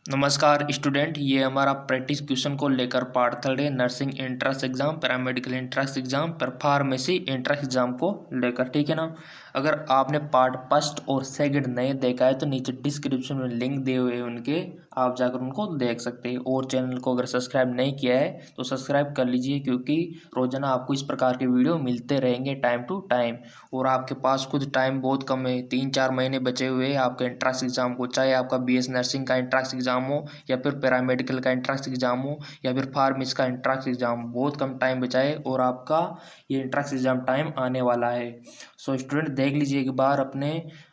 नमस्कार स्टूडेंट, ये हमारा प्रैक्टिस क्वेश्चन को लेकर पार्ट थर्ड है। Nursing entrance exam, paramedical entrance exam, पर फार्मेसी एंट्रेंस एग्जाम को लेकर, ठीक है ना। अगर आपने पार्ट फर्स्ट और सेकंड नहीं देखा है तो नीचे डिस्क्रिप्शन में लिंक दिए हुए हैं उनके, आप जाकर उनको देख सकते हैं। और चैनल को अगर सब्सक्राइब नहीं किया है तो सब्सक्राइब कर लीजिए, क्योंकि रोजाना आपको इस प्रकार के वीडियो मिलते रहेंगे टाइम टू टाइम। और आपके पास खुद टाइम बहुत कम है, 3-4 महीने बचे हुए हैं आपके एंट्रेंस एग्जाम को। चाहे आपका बीएस नर्सिंग का एंट्रेंस एग्जाम हो, या फिर पैरामेडिकल का एंट्रेंस एग्जाम हो, या फिर फार्मेसी का एंट्रेंस एग्जाम, बहुत कम टाइम बचा है और आपका ये एंट्रेंस एग्जाम टाइम आने वाला है। सो स्टूडेंट देख लीजिए एक बार अपने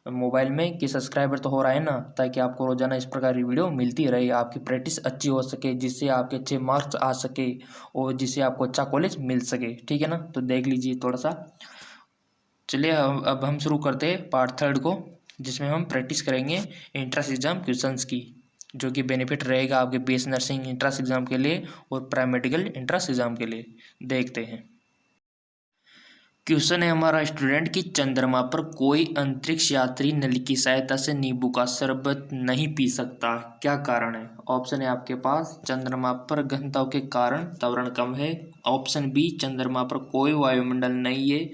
मोबाइल में कि सब्सक्राइबर तो हो रहा है ना, ताकि आपको रोजाना इस प्रकार की वीडियो मिलती रहे, आपकी प्रैक्टिस अच्छी हो सके, जिससे आपके अच्छे मार्क्स आ सके और जिससे आपको अच्छा कॉलेज मिल सके, ठीक है ना। तो देख लीजिए थोड़ा सा। चलिए अब हम शुरू करते हैं पार्ट थर्ड को, जिसमें हम प्रैक्टिस करेंगे एंट्रेंस एग्जाम क्वेश्चंस की, जो कि बेनिफिट रहेगा आपके बीएस नर्सिंग एंट्रेंस एग्जाम के लिए और पैरामेडिकल एंट्रेंस एग्जाम के लिए। देखते हैं। क्वेश्चन है हमारा स्टूडेंट कि चंद्रमा पर कोई अंतरिक्ष यात्री नली की सहायता से नींबू का शरबत नहीं पी सकता, क्या कारण है? ऑप्शन है आपके पास, चंद्रमा पर घनत्व के कारण त्वरण कम है। ऑप्शन बी, चंद्रमा पर कोई वायुमंडल नहीं है।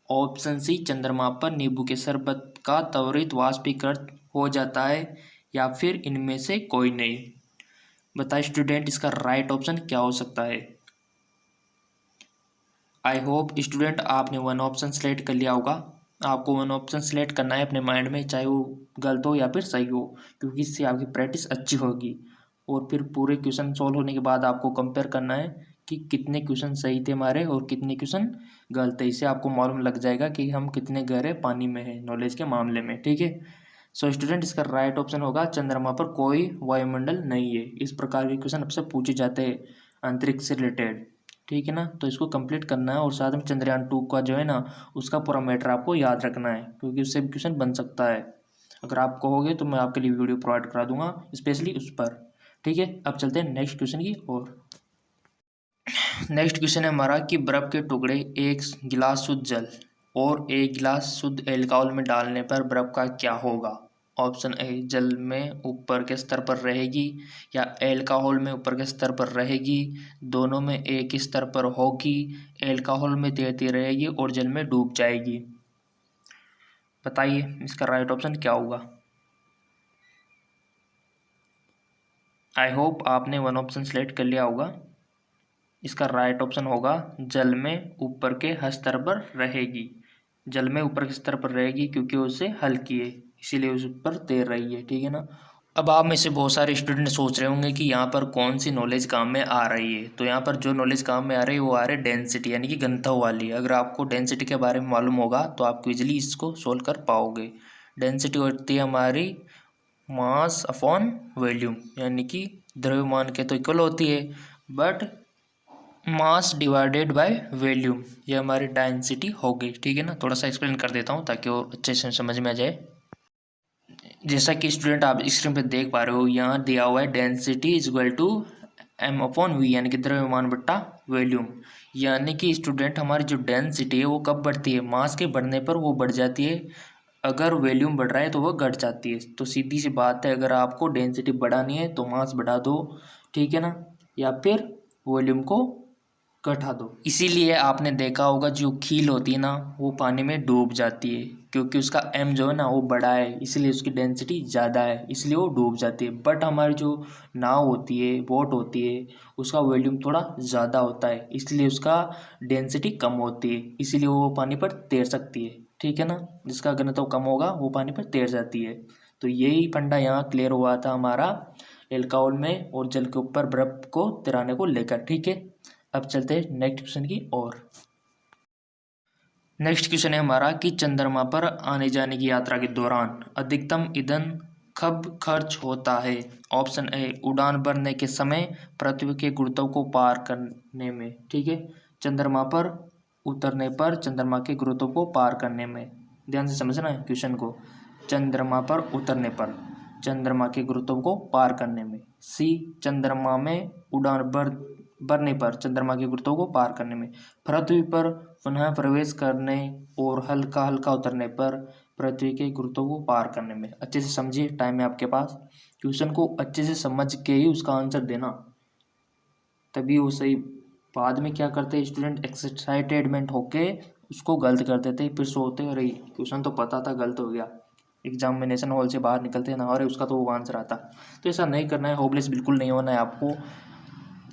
ऑप्शन सी, चंद्रमा पर नींबू के शरबत का त्वरित वाष्पीकरण हो जाता है। या फिर इनमें से कोई नहीं। बताइए स्टूडेंट, इसका राइट ऑप्शन क्या हो सकता है? आई होप स्टूडेंट आपने वन ऑप्शन सेलेक्ट कर लिया होगा। आपको वन ऑप्शन सेलेक्ट करना है अपने माइंड में, चाहे वो गलत हो या फिर सही हो, क्योंकि इससे आपकी प्रैक्टिस अच्छी होगी। और फिर पूरे क्वेश्चन सॉल्व होने के बाद आपको कंपेयर करना है कि कितने क्वेश्चन सही थे हमारे और कितने क्वेश्चन गलत थे। इससे आपको मालूम लग जाएगा कि हम कितने गहरे पानी में हैं नॉलेज के मामले में, ठीक है। सो स्टूडेंट, इसका राइट ऑप्शन होगा चंद्रमा पर कोई वायुमंडल नहीं है। इस प्रकार के क्वेश्चन आपसे पूछे जाते हैं अंतरिक्ष से रिलेटेड, ठीक है ना। तो इसको कंप्लीट करना है और साथ में चंद्रयान 2 का जो है ना, उसका पूरा मैटर आपको याद रखना है, क्योंकि उससे भी क्वेश्चन बन सकता है। अगर आप कहोगे तो मैं आपके लिए वीडियो प्रोवाइड करा दूंगा स्पेशली उस पर, ठीक है। अब चलते हैं नेक्स्ट क्वेश्चन की ओर। नेक्स्ट क्वेश्चन है हमारा कि बर्फ के टुकड़े 1 गिलास शुद्ध जल और 1 गिलास शुद्ध एल्कोहल में डालने पर बर्फ का क्या होगा? ऑप्शन ए, जल में ऊपर के स्तर पर रहेगी, या एल्कोहल में ऊपर के स्तर पर रहेगी, दोनों में एक स्तर पर होगी, एल्कोहल में तैरती रहेगी और जल में डूब जाएगी। बताइए इसका राइट ऑप्शन क्या होगा? आई होप आपने वन ऑप्शन सेलेक्ट कर लिया होगा। इसका राइट ऑप्शन होगा जल में ऊपर के स्तर पर रहेगी। जल में ऊपर के स्तर पर रहेगी क्योंकि उसे हल्की है, इसीलिए उस पर तैर रही है, ठीक है ना। अब आप में से बहुत सारे स्टूडेंट सोच रहे होंगे कि यहाँ पर कौन सी नॉलेज काम में आ रही है। तो यहाँ पर जो नॉलेज काम में आ रही है वो आ रही है डेंसिटी, यानी कि घनत्व वाली। अगर आपको डेंसिटी के बारे में मालूम होगा तो आप इजीली इसको सोल्व कर पाओगे। डेंसिटी होती है हमारी मास अपॉन वॉल्यूम, यानी कि द्रव्यमान के तो इक्वल होती है, but mass divided by volume, ये हमारी डेंसिटी हो गई, ठीक है ना। थोड़ा सा एक्सप्लेन कर देता हूँ ताकि वो अच्छे से समझ में आ जाए। जैसा कि स्टूडेंट आप स्क्रीन पे देख पा रहे हो, यहाँ दिया हुआ है density is equal to M upon V, यानी कि द्रव्यमान बट्टा वॉल्यूम। यानी कि स्टूडेंट हमारी जो डेंसिटी है वो कब बढ़ती है? मास के बढ़ने पर वो बढ़ जाती है, अगर वॉल्यूम बढ़ रहा है तो वो घट जाती है। तो सीधी सी बात है, अगर आपको डेंसिटी बढ़ानी है तो मास बढ़ा दो, ठीक है ना, या फिर वॉल्यूम को घटा दो। इसीलिए आपने देखा होगा जो खील होती है ना वो पानी में डूब जाती है, क्योंकि उसका एम जो है ना वो बड़ा है, इसलिए उसकी डेंसिटी ज़्यादा है, इसलिए वो डूब जाती है। बट हमारी जो नाव होती है, बोट होती है, उसका वॉल्यूम थोड़ा ज़्यादा होता है, इसलिए उसका डेंसिटी कम होती है, इसीलिए वो पानी पर तैर सकती है, ठीक है ना। जिसका घनत्व कम होगा वो पानी पर तैर जाती है। तो यही फंडा यहाँ क्लियर हुआ था हमारा एल्कोहल में और जल के ऊपर बर्फ को तैराने को लेकर, ठीक है। अब चलते हैं नेक्स्ट क्वेश्चन की ओर। नेक्स्ट क्वेश्चन है हमारा कि चंद्रमा पर आने जाने की यात्रा के दौरान अधिकतम ईंधन कब खर्च होता है? ऑप्शन ए, उड़ान भरने के समय, पृथ्वी के गुरुत्व को पार करने में, ठीक है। चंद्रमा पर उतरने पर, चंद्रमा के गुरुत्व को पार करने में। ध्यान से समझना है क्वेश्चन को। चंद्रमा पर उतरने पर, चंद्रमा के गुरुत्व को पार करने में। सी, चंद्रमा में उड़ान भरने पर, चंद्रमा के गुरुत्व को पार करने में। पृथ्वी पर पुनः प्रवेश करने और हल्का हल्का उतरने पर, पृथ्वी के गुरुत्व को पार करने में। अच्छे से समझिए, टाइम है आपके पास। क्वेश्चन को अच्छे से समझ के ही उसका आंसर देना, तभी वो सही। बाद में क्या करते हैं स्टूडेंट, एक्साइटेडमेंट होके उसको गलत कर देते, फिर सोते अरे क्वेश्चन तो पता था गलत हो गया, एग्जामिनेशन हॉल से बाहर निकलते हैं ना, अरे उसका तो वो आंसर आता। तो ऐसा नहीं करना है, होपलेस बिल्कुल नहीं होना है आपको,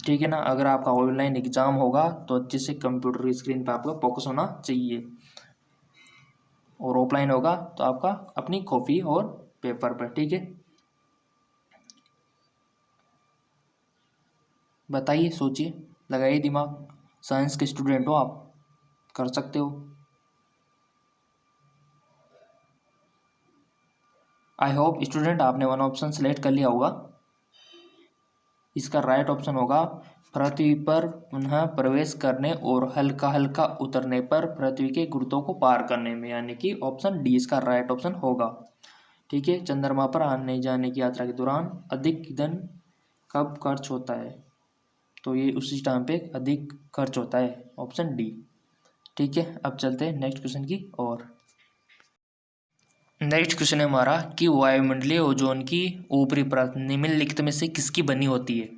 ठीक है ना। अगर आपका ऑनलाइन एग्जाम होगा तो अच्छे से कंप्यूटर की स्क्रीन पर आपका फोकस होना चाहिए, और ऑफलाइन होगा तो आपका अपनी कॉपी और पेपर पर, ठीक है। बताइए, सोचिए, लगाइए दिमाग, साइंस के स्टूडेंट हो आप, कर सकते हो। आई होप स्टूडेंट आपने वन ऑप्शन सेलेक्ट कर लिया होगा। इसका राइट ऑप्शन होगा पृथ्वी पर पुनः प्रवेश करने और हल्का हल्का उतरने पर पृथ्वी के गुरुत्व को पार करने में, यानी कि ऑप्शन डी इसका राइट ऑप्शन होगा, ठीक है। चंद्रमा पर आने जाने की यात्रा के दौरान अधिक ईंधन कब खर्च होता है, तो ये उसी टाइम पे अधिक खर्च होता है, ऑप्शन डी, ठीक है। अब चलते हैं नेक्स्ट क्वेश्चन की ओर। नेक्स्ट क्वेश्चन है हमारा कि वायुमंडलीय ओजोन की ऊपरी परत निम्नलिखित में से किसकी बनी होती है।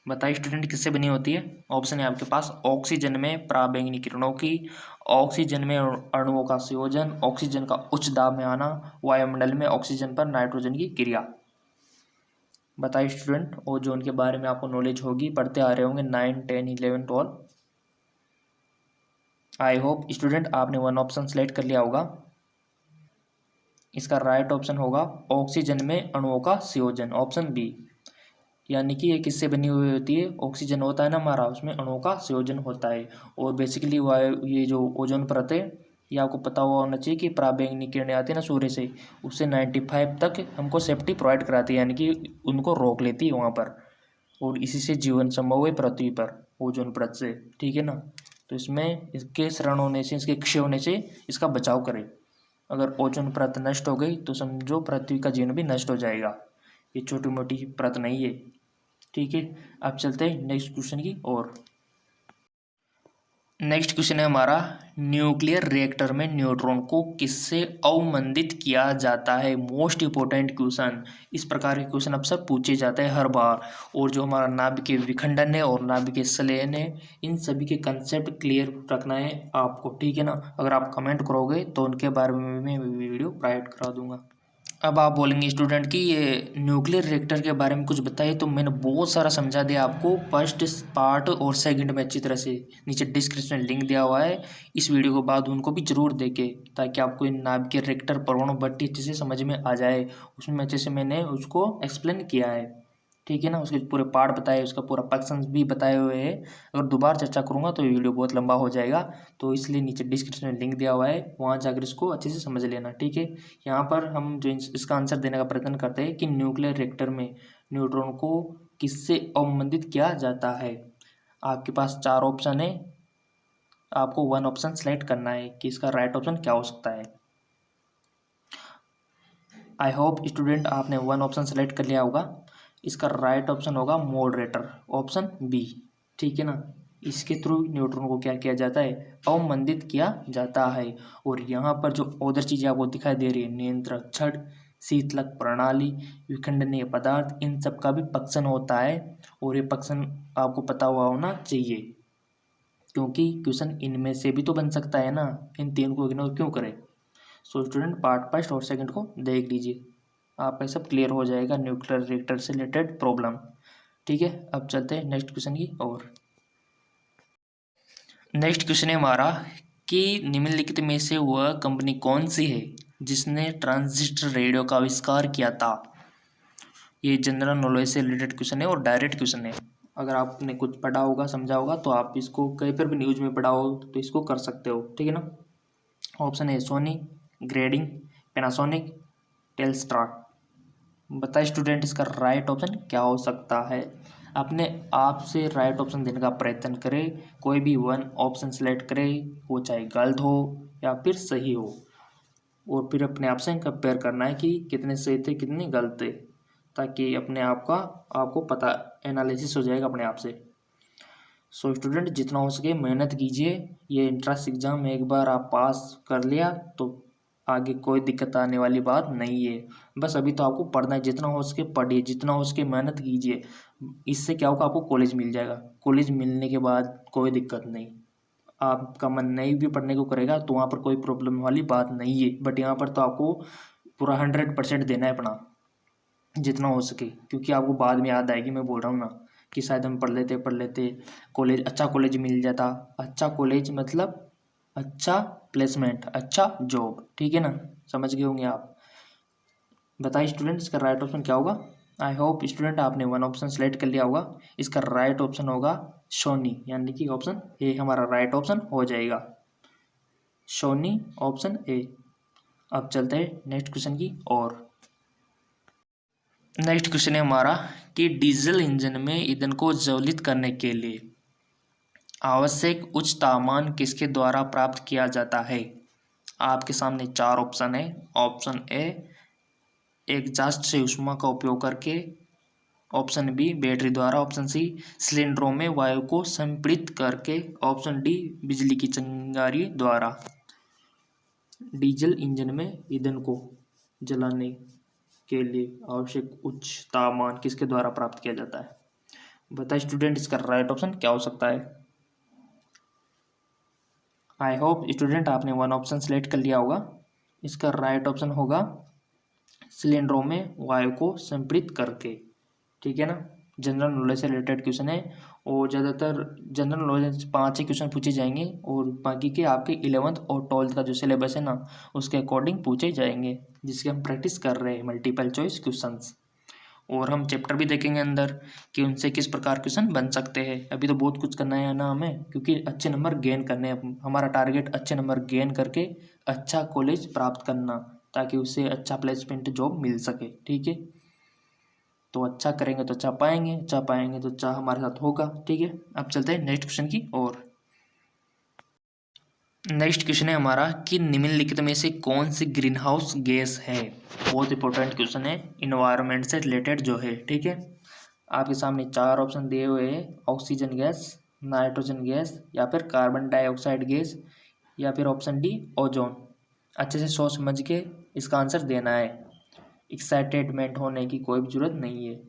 बताइए स्टूडेंट, किससे बनी होती है। ऑप्शन है आपके पास, ऑक्सीजन में पराबैंगनी किरणों की, ऑक्सीजन में अणुओं का संयोजन, ऑक्सीजन का उच्च दाब में आना, वायुमंडल में ऑक्सीजन पर नाइट्रोजन की क्रिया। बताइए स्टूडेंट, ओजोन के बारे में आपको नॉलेज होगी, पढ़ते आ रहे होंगे 9, 10, 11, 12। आई होप स्टूडेंट आपने वन ऑप्शन सेलेक्ट कर लिया होगा। इसका राइट ऑप्शन होगा ऑक्सीजन में अणुओं का संयोजन, ऑप्शन बी। यानी कि ये किससे बनी हुई होती है, ऑक्सीजन होता है ना हमारा, उसमें अणुओं का संयोजन होता है। और बेसिकली ये जो ओजोन परत है, ये आपको पता हुआ होना चाहिए कि पराबैंगनी किरणें आती है ना सूर्य से, उससे 95 तक हमको सेफ्टी प्रोवाइड कराती है, यानी कि उनको रोक लेती है वहाँ पर, और इसी से जीवन संभव है पृथ्वी पर, ओजोन परत से, ठीक है ना। तो इसमें इसके क्षरण होने से, इसके क्षय होने से इसका बचाव करें। अगर ओजोन परत नष्ट हो गई तो समझो पृथ्वी का जीवन भी नष्ट हो जाएगा, ये छोटी मोटी परत नहीं है, ठीक है। अब चलते हैं नेक्स्ट क्वेश्चन की ओर। नेक्स्ट क्वेश्चन है हमारा, न्यूक्लियर रिएक्टर में न्यूट्रॉन को किससे अवमंदित किया जाता है। मोस्ट इंपोर्टेंट क्वेश्चन, इस प्रकार के क्वेश्चन अक्सर पूछे जाते हैं हर बार। और जो हमारा नाभिकीय विखंडन है और नाभिकीय संलयन है, इन सभी के कंसेप्ट क्लियर रखना है आपको, ठीक है ना। अगर आप कमेंट करोगे तो उनके बारे में मैं वीडियो प्रोवाइड करा दूंगा। अब आप बोलेंगे स्टूडेंट कि ये न्यूक्लियर रिएक्टर के बारे में कुछ बताइए, तो मैंने बहुत सारा समझा दिया आपको फर्स्ट पार्ट और सेकंड में अच्छी तरह से, नीचे डिस्क्रिप्शन में लिंक दिया हुआ है, इस वीडियो के बाद उनको भी जरूर देखें, ताकि आपको इन नाभिकीय रिएक्टर परमाणु भट्टी अच्छे से समझ में आ जाए। उसमें अच्छे से मैंने उसको एक्सप्लेन किया है, ठीक है ना। उसके पूरे पार्ट बताए, उसका पूरा फंक्शन भी बताए हुए हैं। अगर दोबारा चर्चा करूँगा तो ये वीडियो बहुत लंबा हो जाएगा, तो इसलिए नीचे डिस्क्रिप्शन में लिंक दिया हुआ है, वहाँ जाकर इसको अच्छे से समझ लेना, ठीक है। यहाँ पर हम जो इसका आंसर देने का प्रयत्न करते हैं कि न्यूक्लियर रिएक्टर में न्यूट्रॉन को किससे अवमंदित किया जाता है। आपके पास 4 ऑप्शन है, आपको वन ऑप्शन सेलेक्ट करना है कि इसका राइट ऑप्शन क्या हो सकता है। आई होप स्टूडेंट आपने वन ऑप्शन सेलेक्ट कर लिया होगा। इसका राइट ऑप्शन होगा मॉडरेटर, ऑप्शन बी, ठीक है ना। इसके थ्रू न्यूट्रॉन को क्या किया जाता है, अवमंदित किया जाता है। और यहाँ पर जो अदर चीज़ें आपको दिखाई दे रही है, नियंत्रक छड़, शीतलक प्रणाली, विखंडनीय पदार्थ, इन सब का भी पक्शन होता है। और ये पक्शन आपको पता हुआ होना चाहिए, क्योंकि क्वेश्चन इनमें से भी तो बन सकता है ना, इन 3 को इग्नोर क्यों करें। सो स्टूडेंट पार्ट फर्स्ट और सेकंड को देख लीजिए, आपका सब क्लियर हो जाएगा न्यूक्लियर रिएक्टर से रिलेटेड प्रॉब्लम, ठीक है। अब चलते हैं नेक्स्ट क्वेश्चन की ओर। नेक्स्ट क्वेश्चन है हमारा कि निम्नलिखित में से वह कंपनी कौन सी है जिसने ट्रांजिस्टर रेडियो का आविष्कार किया था। ये जनरल नॉलेज से रिलेटेड क्वेश्चन है और डायरेक्ट क्वेश्चन है। अगर आपने कुछ पढ़ा होगा, समझा होगा, तो आप इसको कहीं पर भी न्यूज में पढ़ा हो तो इसको कर सकते हो, ठीक है ना। ऑप्शन है सोनी, ग्रेडिंग, पैनासोनिक, टेलस्ट्रा। बताइए स्टूडेंट, इसका राइट ऑप्शन क्या हो सकता है। अपने आप से राइट ऑप्शन देने का प्रयत्न करें, कोई भी वन ऑप्शन सेलेक्ट करें, वो चाहे गलत हो या फिर सही हो, और फिर अपने आप से कंपेयर करना है कि कितने सही थे कितने गलत थे, ताकि अपने आप का आपको पता एनालिसिस हो जाएगा अपने आप से। सो स्टूडेंट जितना हो सके मेहनत कीजिए, ये इंट्रेंस एग्ज़ाम एक बार आप पास कर लिया तो आगे कोई दिक्कत आने वाली बात नहीं है। बस अभी तो आपको पढ़ना है, जितना हो सके पढ़िए, जितना हो सके मेहनत कीजिए। इससे क्या होगा, आपको कॉलेज मिल जाएगा। कॉलेज मिलने के बाद कोई दिक्कत नहीं, आपका मन नहीं भी पढ़ने को करेगा तो वहाँ पर कोई प्रॉब्लम वाली बात नहीं है। बट यहाँ पर तो आपको पूरा 100% देना है अपना, जितना हो सके, क्योंकि आपको बाद में याद आएगी। मैं बोल रहा हूँ ना कि शायद हम पढ़ लेते कॉलेज, अच्छा कॉलेज मिल जाता। अच्छा कॉलेज मतलब अच्छा प्लेसमेंट, अच्छा जॉब, ठीक है ना, समझ गए होंगे आप। बताइए स्टूडेंट, इसका राइट ऑप्शन क्या होगा। आई होप स्टूडेंट आपने वन ऑप्शन सेलेक्ट कर लिया होगा। इसका राइट ऑप्शन होगा सोनी, यानी कि ऑप्शन ए हमारा राइट ऑप्शन हो जाएगा, सोनी ऑप्शन ए। अब चलते हैं नेक्स्ट क्वेश्चन की ओर। नेक्स्ट क्वेश्चन है हमारा कि डीजल इंजन में ईंधन को ज्वलित करने के लिए आवश्यक उच्च तापमान किसके द्वारा प्राप्त किया जाता है। आपके सामने 4 ऑप्शन है। ऑप्शन ए एग्जॉस्ट से ऊष्मा का उपयोग करके, ऑप्शन बी बैटरी द्वारा, ऑप्शन सी सिलेंडरों में वायु को संपीड़ित करके, ऑप्शन डी बिजली की चिंगारी द्वारा। डीजल इंजन में ईंधन को जलाने के लिए आवश्यक उच्च तापमान किसके द्वारा प्राप्त किया जाता है। बताइए स्टूडेंट, इसका राइट ऑप्शन क्या हो सकता है। आई होप स्टूडेंट आपने वन ऑप्शन सेलेक्ट कर लिया होगा। इसका राइट ऑप्शन होगा सिलेंडरों में वायु को संपीड़ित करके, ठीक है ना। जनरल नॉलेज से रिलेटेड क्वेश्चन है और ज़्यादातर जनरल नॉलेज 5 ही क्वेश्चन पूछे जाएंगे और बाकी के आपके 11th और 12th का जो सिलेबस है ना उसके अकॉर्डिंग पूछे जाएंगे, जिसकी हम प्रैक्टिस कर रहे हैं मल्टीपल चॉइस क्वेश्चंस। और हम चैप्टर भी देखेंगे अंदर कि उनसे किस प्रकार क्वेश्चन बन सकते हैं। अभी तो बहुत कुछ करना है ना हमें, क्योंकि अच्छे नंबर गेन करने हैं। हमारा टारगेट अच्छे नंबर गेन करके अच्छा कॉलेज प्राप्त करना, ताकि उससे अच्छा प्लेसमेंट जॉब मिल सके, ठीक है। तो अच्छा करेंगे तो अच्छा पाएंगे, अच्छा पाएंगे तो अच्छा हमारे साथ होगा, ठीक है। अब चलते हैं नेक्स्ट क्वेश्चन की ओर। नेक्स्ट क्वेश्चन है हमारा कि निम्नलिखित में से कौन सी ग्रीन हाउस गैस है। बहुत इंपॉर्टेंट क्वेश्चन है, इन्वायरमेंट से रिलेटेड जो है, ठीक है। आपके सामने 4 ऑप्शन दिए हुए हैं, ऑक्सीजन गैस, नाइट्रोजन गैस, या फिर कार्बन डाइऑक्साइड गैस, या फिर ऑप्शन डी ओजोन। अच्छे से सोच समझ के इसका आंसर देना है, एक्साइटेडमेंट होने की कोई भी जरूरत नहीं है।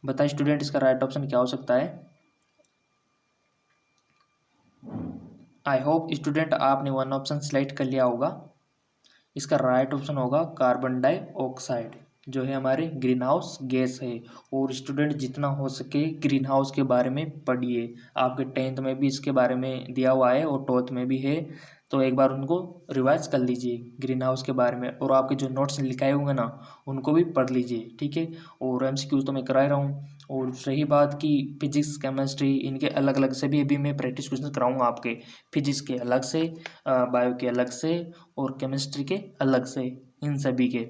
बताइए स्टूडेंट, इसका राइट ऑप्शन क्या हो सकता है। आई होप स्टूडेंट आपने वन ऑप्शन सेलेक्ट कर लिया होगा। इसका राइट ऑप्शन होगा कार्बन डाइऑक्साइड, जो है हमारे ग्रीन हाउस गैस है। और स्टूडेंट जितना हो सके ग्रीन हाउस के बारे में पढ़िए, आपके 10th में भी इसके बारे में दिया हुआ है और 12th में भी है, तो एक बार उनको रिवाइज कर लीजिए ग्रीन हाउस के बारे में। और आपके जो नोट्स लिखाए होंगे ना उनको भी पढ़ लीजिए, ठीक है। और MCQ तो मैं करा रहा हूँ। और रही बात की फिजिक्स केमिस्ट्री, इनके अलग अलग से भी अभी मैं प्रैक्टिस क्वेश्चन कराऊंगा आपके, फिजिक्स के अलग से, बायो के अलग से, और केमिस्ट्री के अलग से, इन सभी के,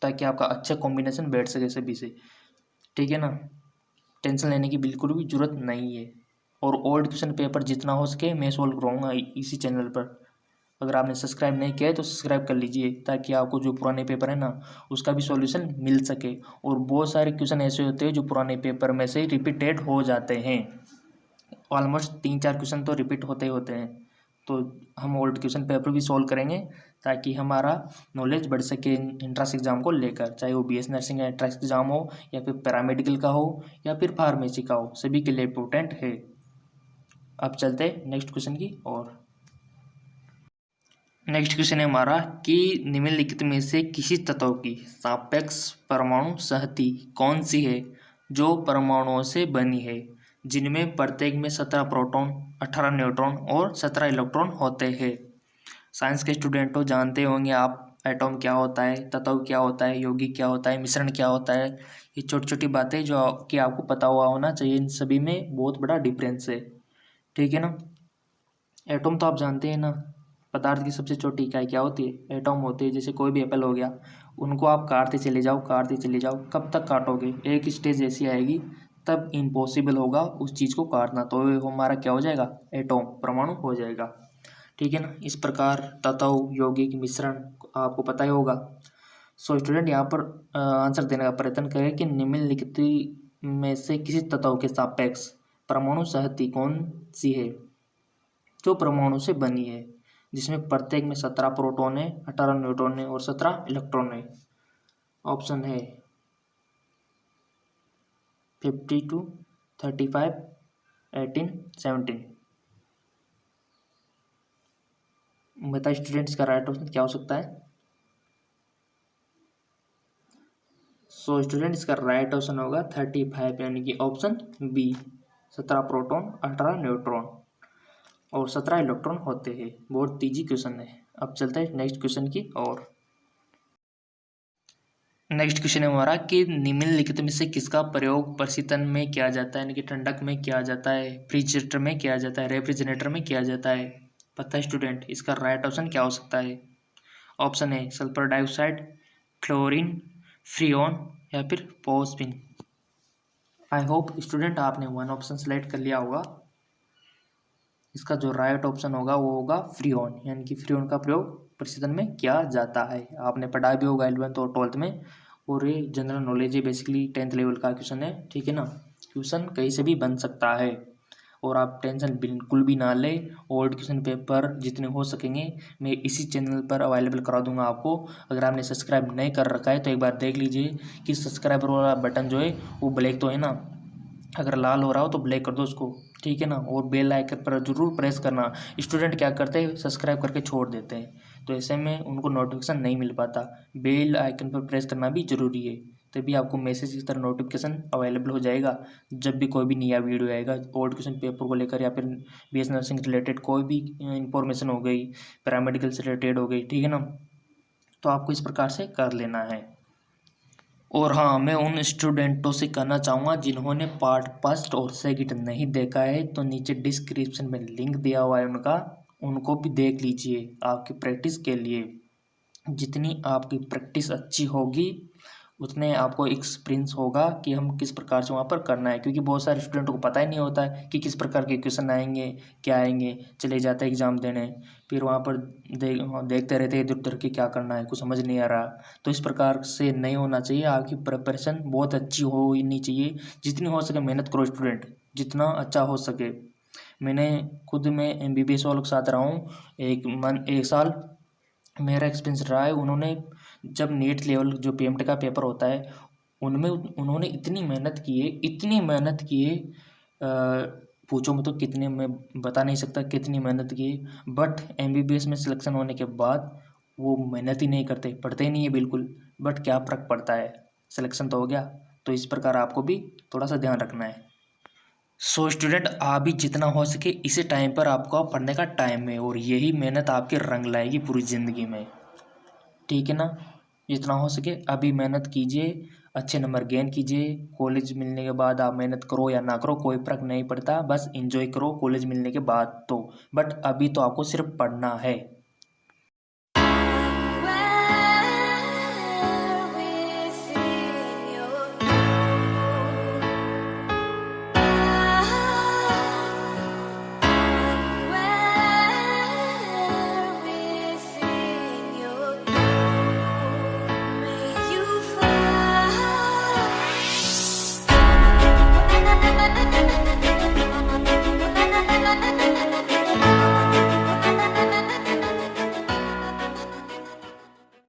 ताकि आपका अच्छा कॉम्बिनेशन बैठ सके सभी से, ठीक है ना। टेंशन लेने की बिल्कुल भी जरूरत नहीं है। और ओल्ड क्वेश्चन पेपर जितना हो सके मैं सोल्व कराऊंगा इसी चैनल पर। अगर आपने सब्सक्राइब नहीं किया है तो सब्सक्राइब कर लीजिए, ताकि आपको जो पुराने पेपर है ना उसका भी सॉल्यूशन मिल सके। और बहुत सारे क्वेश्चन ऐसे होते हैं जो पुराने पेपर में से रिपीटेड हो जाते हैं, ऑलमोस्ट 3-4 क्वेश्चन तो रिपीट होते ही होते हैं। तो हम ओल्ड क्वेश्चन पेपर भी सॉल्व करेंगे, ताकि हमारा नॉलेज बढ़ सके इंट्रेंस एग्जाम को लेकर, चाहे वो BS नर्सिंग का एंट्रेंस एग्जाम हो, या फिर पैरामेडिकल का हो, या फिर फार्मेसी का हो, सभी के लिए इम्पोर्टेंट है। अब चलते हैं नेक्स्ट क्वेश्चन की ओर। नेक्स्ट क्वेश्चन है हमारा कि निम्नलिखित में से किसी तत्व की सापेक्ष परमाणु संहति कौन सी है जो परमाणुओं से बनी है, जिनमें प्रत्येक में 17 प्रोटॉन, 18 न्यूट्रॉन और 17 इलेक्ट्रॉन होते हैं। साइंस के स्टूडेंट तो जानते होंगे आप, एटॉम क्या होता है, तत्व क्या होता है, यौगिक क्या होता है, मिश्रण क्या होता है। ये छोटी छोटी बातें जो कि आपको पता हुआ होना चाहिए, इन सभी में बहुत बड़ा डिफरेंस है, ठीक है ना। एटॉम तो आप जानते हैं ना, पदार्थ की सबसे छोटी इकाई क्या होती है, एटॉम होती है। जैसे कोई भी एप्पल हो गया, उनको आप काटते चले जाओ, काटते चले जाओ, कब तक काटोगे, एक स्टेज ऐसी आएगी तब इम्पॉसिबल होगा उस चीज़ को काटना, तो हमारा क्या हो जाएगा, एटॉम, परमाणु हो जाएगा, ठीक है ना। इस प्रकार तत्व, यौगिक, मिश्रण आपको पता ही होगा। सो स्टूडेंट यहाँ पर आंसर देने का प्रयत्न करें कि निम्नलिखित में से किसी तत्व के सापेक्ष परमाणु संहति कौन सी है जो परमाणु से बनी है। जिसमें प्रत्येक में 17 प्रोटॉन है, 18 न्यूट्रॉन है और 17 इलेक्ट्रॉन है। ऑप्शन है 52, 35, 18, 17। बताइए स्टूडेंट्स का राइट ऑप्शन क्या हो सकता है। सो स्टूडेंट इसका राइट ऑप्शन होगा 35 यानी कि ऑप्शन बी। 17 प्रोटॉन, 18 न्यूट्रॉन और 17 इलेक्ट्रॉन होते हैं। बहुत इजी क्वेश्चन है। अब चलते हैं नेक्स्ट क्वेश्चन की ओर। नेक्स्ट क्वेश्चन है हमारा कि निम्नलिखित में से किसका प्रयोग प्रशीतन में किया जाता है, यानी कि ठंडक में किया जाता है, फ्रिजरेटर में किया जाता है, रेफ्रिजरेटर में किया जाता है। पता है स्टूडेंट इसका राइट ऑप्शन क्या हो सकता है। ऑप्शन है सल्फर डाइऑक्साइड, क्लोरीन, फ्रीऑन या फिर फोस्फिन। आई होप स्टूडेंट आपने वन ऑप्शन सेलेक्ट कर लिया होगा। इसका जो राइट ऑप्शन होगा वो होगा फ्रीऑन, यानी कि फ्रीऑन का प्रयोग प्रशीतन में किया जाता है। आपने पढ़ा भी होगा 11th और 12th में, और ये जनरल नॉलेज है, बेसिकली 10th लेवल का क्वेश्चन है, ठीक है ना। क्वेश्चन कहीं से भी बन सकता है और आप टेंशन बिल्कुल भी ना लें। ओल्ड क्वेश्चन पेपर जितने हो सकेंगे मैं इसी चैनल पर अवेलेबल करा दूंगा आपको। अगर आपने सब्सक्राइब नहीं कर रखा है तो एक बार देख लीजिए कि सब्सक्राइबर वाला बटन जो है वो ब्लैक तो है ना, अगर लाल हो रहा हो तो ब्लैक कर दो उसको, ठीक है ना। और बेल आइकन पर जरूर प्रेस करना। स्टूडेंट क्या करते हैं सब्सक्राइब करके छोड़ देते हैं, तो ऐसे में उनको नोटिफिकेशन नहीं मिल पाता। बेल आइकन पर प्रेस करना भी जरूरी है, तभी आपको मैसेज की तरह नोटिफिकेशन अवेलेबल हो जाएगा जब भी कोई भी नया वीडियो आएगा ओल्ड क्वेश्चन पेपर को लेकर, या फिर BS नर्सिंग रिलेटेड कोई भी इंफॉर्मेशन हो गई, पैरामेडिकल से रिलेटेड हो गई, ठीक है ना। तो आपको इस प्रकार से कर लेना है। और हाँ, मैं उन स्टूडेंटों से कहना चाहूँगा जिन्होंने पार्ट फर्स्ट और सेकंड नहीं देखा है तो नीचे डिस्क्रिप्शन में लिंक दिया हुआ है उनका, उनको भी देख लीजिए आपकी प्रैक्टिस के लिए। जितनी आपकी प्रैक्टिस अच्छी होगी उतने आपको एक्सपीरियंस होगा कि हम किस प्रकार से वहाँ पर करना है, क्योंकि बहुत सारे स्टूडेंटों को पता ही नहीं होता है कि किस प्रकार के क्वेश्चन आएंगे, क्या आएंगे। चले जाते हैं एग्ज़ाम देने, फिर वहाँ पर देखते रहते हैं इधर उधर कि क्या करना है, कुछ समझ नहीं आ रहा। तो इस प्रकार से नहीं होना चाहिए। आपकी प्रिपरेशन बहुत अच्छी होनी चाहिए। जितनी हो सके मेहनत करो स्टूडेंट, जितना अच्छा हो सके। मैंने खुद मैं MBBS वालों के साथ रहा हूँ एक साल, मेरा एक्सपीरियंस रहा है। उन्होंने जब नेट लेवल जो PMT का पेपर होता है उनमें उन्होंने इतनी मेहनत की है, पूछो मत तो कितने, मैं बता नहीं सकता कितनी मेहनत की है। बट MBBS में सिलेक्शन होने के बाद वो मेहनत ही नहीं करते, पढ़ते ही नहीं है बिल्कुल। बट क्या फ़र्क पड़ता है, सिलेक्शन तो हो गया। तो इस प्रकार आपको भी थोड़ा सा ध्यान रखना है। सो स्टूडेंट आप भी जितना हो सके इसी टाइम पर आपका पढ़ने का टाइम है, और यही मेहनत आपके रंग लाएगी पूरी ज़िंदगी में, ठीक है ना। जितना हो सके अभी मेहनत कीजिए, अच्छे नंबर गेन कीजिए। कॉलेज मिलने के बाद आप मेहनत करो या ना करो कोई फ़र्क नहीं पड़ता, बस एंजॉय करो कॉलेज मिलने के बाद तो। बट अभी तो आपको सिर्फ पढ़ना है।